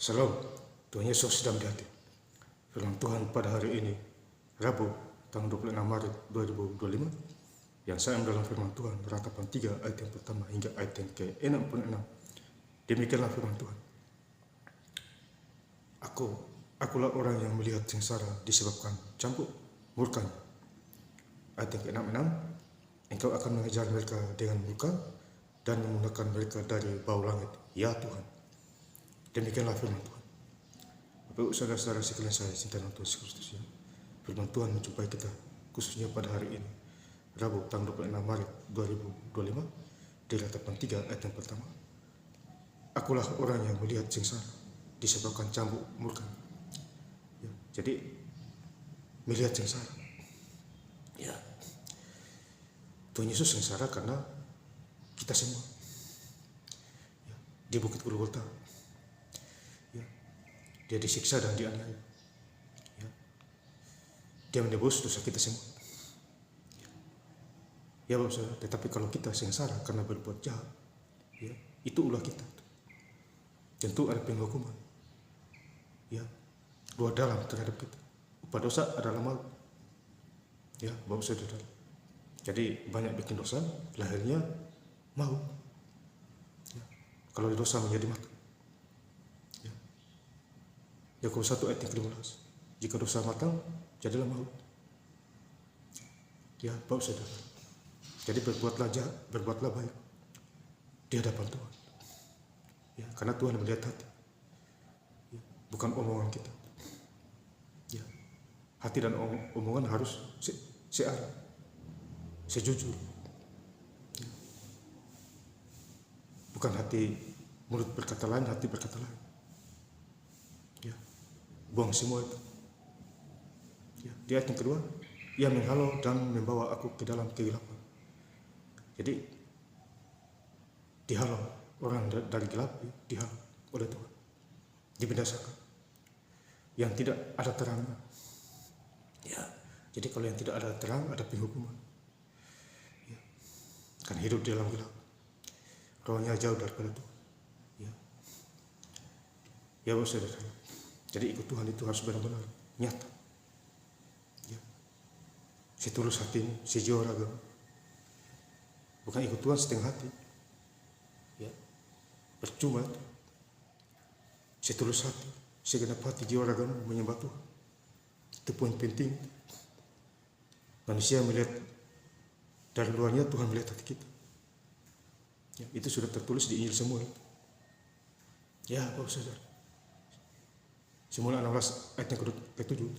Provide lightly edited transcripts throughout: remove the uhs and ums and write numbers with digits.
Salam, Tuhan Yesus sedang di hati. Firman Tuhan pada hari ini, Rabu, tanggal 26 Maret 2025, yang saya ambil dalam firman Tuhan, ratapan 3 ayat yang pertama hingga ayat yang ke-66. Demikianlah firman Tuhan. Akulah orang yang melihat sengsara disebabkan campur murkanya. Ayat yang ke-66, engkau akan mengejar mereka dengan murka dan menggunakan mereka dari bau langit, ya Tuhan. Demikianlah firman Tuhan. Bapak Ibu saudara-saudara sekalian saya cinta dalam Tuhan Yesus Kristus, ya. Firman Tuhan menjumpai kita khususnya pada hari ini, Rabu tanggal 26 Maret 2025, di ratapan 3 ayat yang pertama. Akulah orang yang melihat sengsara disebabkan cambuk murka. Ya, jadi melihat sengsara. Ya. Tuhan Yesus sengsara karena kita semua. Ya, di Bukit Golgota. Dia disiksa dan dianiaya. Ya. Dia menebus dosa kita semua. Ya Bapak Saudara, tetapi kalau kita sengsara karena berbuat jahat, ya, itu ulah kita. Tentu ada penghukuman. Ya, luar dalam terhadap kita. Upah dosa adalah maut. Ya, Bapak Saudara. Jadi banyak bikin dosa, lahirnya maut. Ya. Kalau dosa menjadi mati. Yakobus 1 ayat yang ke-15. Jika dosa matang, jadilah maut. Ya, Bapak Saudara. Jadi berbuatlah jahat, berbuatlah baik di hadapan Tuhan. Ya, karena Tuhan melihat hati. Ya, bukan omongan kita. Ya, hati dan omongan harus searah, sejujur. Ya. Bukan hati mulut berkata lain, hati berkata lain. Buang semua itu. Ya, di ayat yang kedua, ia menghalau dan membawa aku ke dalam kegelapan. Jadi dihalau orang dari gelap, dihalau oleh Tuhan, dibinasakan. Yang tidak ada terangnya. Ya, jadi kalau yang tidak ada terang, ada penghukuman. Ya, kan hidup di dalam gelap, rohnya jauh daripada Tuhan. Ya, ya Bapak Saudara. Jadi ikut Tuhan itu harus benar-benar nyata. Ya. Setulus hatimu, sejiwa ragamu. Bukan ikut Tuhan setengah hati. Ya. Percuma itu. Setulus hati, segenap hati jiwa ragamu menyembah Tuhan. Itu poin penting. Manusia melihat dari luarnya, Tuhan melihat hati kita. Ya, itu sudah tertulis di Injil semua. Ya, Bapak Saudara. Semula 16 ayat yang ke-7.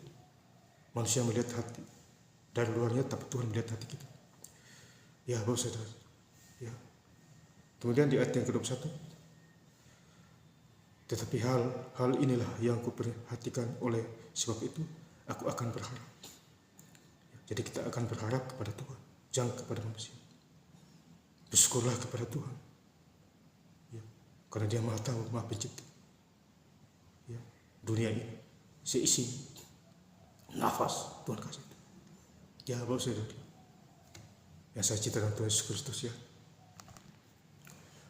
Manusia melihat hati dari luarnya, tapi Tuhan melihat hati kita. Ya, Bapak Saudara. Ya. Kemudian di ayat yang ke-21. Tetapi hal inilah yang kuperhatikan, oleh sebab itu aku akan berharap. Jadi kita akan berharap kepada Tuhan, jangan kepada manusia. Bersyukurlah kepada Tuhan. Ya. Karena Dia Maha Tahu, Maha Pencipta. Ya. Dunia ini seisi nafas Tuhan kasih. Ya Bapak Saudara, yang saya cinta dalam Tuhan Yesus Kristus, ya.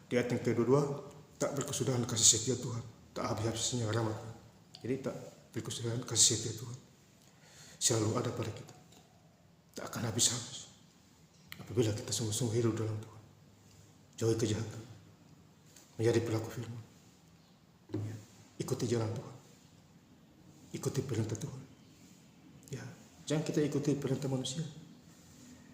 Di ayat yang kedua, tak berkesudahan kasih setia Tuhan, tak habis-habisnya rahmat. Jadi tak berkesudahan kasih setia Tuhan selalu ada pada kita, tak akan habis-habis apabila kita sungguh-sungguh hidup dalam Tuhan, jauhi kejahatan, menjadi pelaku firman. Ya. Ikuti jalan Tuhan, ikuti perintah Tuhan. Ya, jangan kita ikuti perintah manusia.